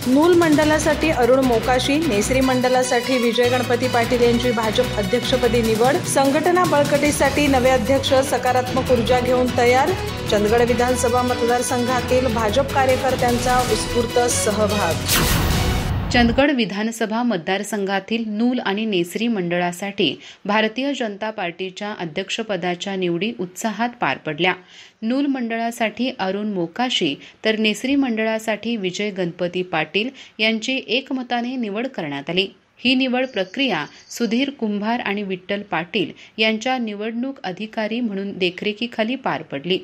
नूल मंडलासाठी Arun Mokashi, necessary मंडलासाठी विजय गणपती पाटील यांची भाजप अध्यक्षपदी निवड. संघटना बळकटीसाठी नवे अध्यक्ष सकारात्मक ऊर्जा घेऊन तयार. चंदगड विधानसभा मतदारसंघातील भाजप कार्यकर्त्यांचा उत्स्फूर्त सहभाग. चंदगड विधानसभा मतदारसंघातील नूल आणि नेसरी मंडळासाठी भारतीय जनता पार्टीच्या अध्यक्षपदाच्या निवडी उत्साहात पार पडल्या. नूल मंडळासाठी अरुण मोकाशी तर नेसरी मंडळासाठी विजय गणपती पाटील यांची एकमताने निवड करण्यात आली. ही निवड प्रक्रिया सुधीर कुंभार आणि विठ्ठल पाटील यांच्या निवडणूक अधिकारी म्हणून देखरेखीखाली पार पडली.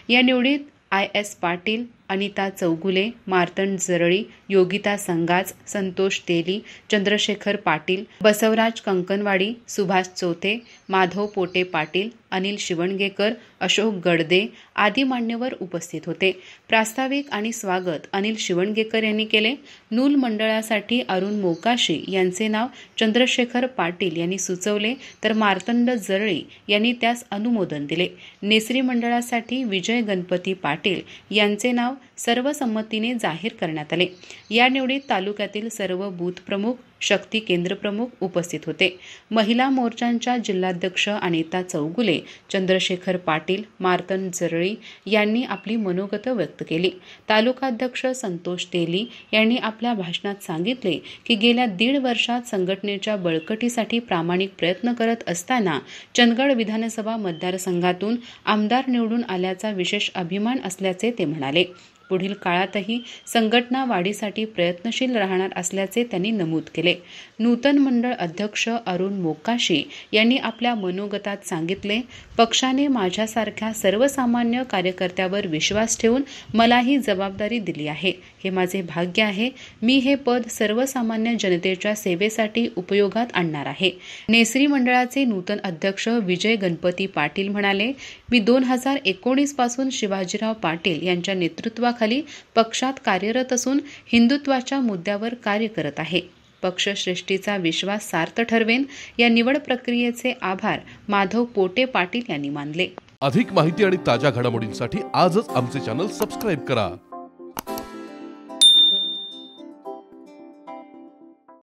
या निवडीत IS पाटील, अनिता चौगुले, मार्तंड जरळी, योगिता संगाज, संतोष तेली, चंद्रशेखर पाटील, बसवराज कंकणवाडी, सुभाष चोथे, माधव पोटे पाटील, अनिल शिवणगेकर, अशोक गडदे आदी मान्यवर उपस्थित होते. प्रास्ताविक आणि स्वागत अनिल शिवणगेकर यांनी केले. नूल मंडळासाठी अरुण मोकाशी यांचे नाव चंद्रशेखर पाटील यांनी सुचवले तर मार्तंड जरळी यांनी त्यास अनुमोदन दिले. नेसरी मंडळासाठी विजय गणपती पाटील यांचे नाव सर्वसंमतीने जाहीर करण्यात आले. या निवडीत तालुक्यातील सर्व बूथ प्रमुख, शक्ती केंद्र प्रमुख उपस्थित होते. महिला मोर्चांच्या जिल्हाध्यक्ष अनिता चौगुले, चंद्रशेखर पाटील, मार्तंड जरळी यांनी आपली मनोगत व्यक्त केली. तालुकाध्यक्ष संतोष तेली यांनी आपल्या भाषणात सांगितले की गेल्या 1.5 वर्षात संघटनेच्या बळकटीसाठी प्रामाणिक प्रयत्न करत असताना चंदगड विधानसभा मतदारसंघातून आमदार निवडून आल्याचा विशेष अभिमान असल्याचे ते म्हणाले. पुढील काळातही संघटना वाढीसाठी प्रयत्नशील राहणार असल्याचे त्यांनी नमूद केले. नूतन मंडळ अध्यक्ष अरुण मोकाशी यांनी आपल्या मनोगतात सांगितले, पक्षाने माझ्यासारख्या सर्वसामान्य कार्यकर्त्यावर विश्वास ठेवून मला ही जबाबदारी दिली आहे. हे माझे भाग्य आहे. मी हे पद सर्वसामान्य जनतेच्या सेवेसाठी उपयोगात आणणार आहे. नेसरी मंडळाचे नूतन अध्यक्ष विजय गणपती पाटील म्हणाले, मी 2019 पासून शिवाजीराव पाटील यांच्या नेतृत्वाखाली पक्षात कार्यरत असून हिंदुत्वाच्या मुद्द्यावर कार्य करत आहे. पक्षश्रेष्ठीचा विश्वास सार्थ ठरवेन. या निवड प्रक्रियेचे आभार माधव पोटे पाटील यांनी मानले. अधिक माहिती आणि ताज्या घडामोडींसाठी आजच आमचे चॅनल सबस्क्राईब करा.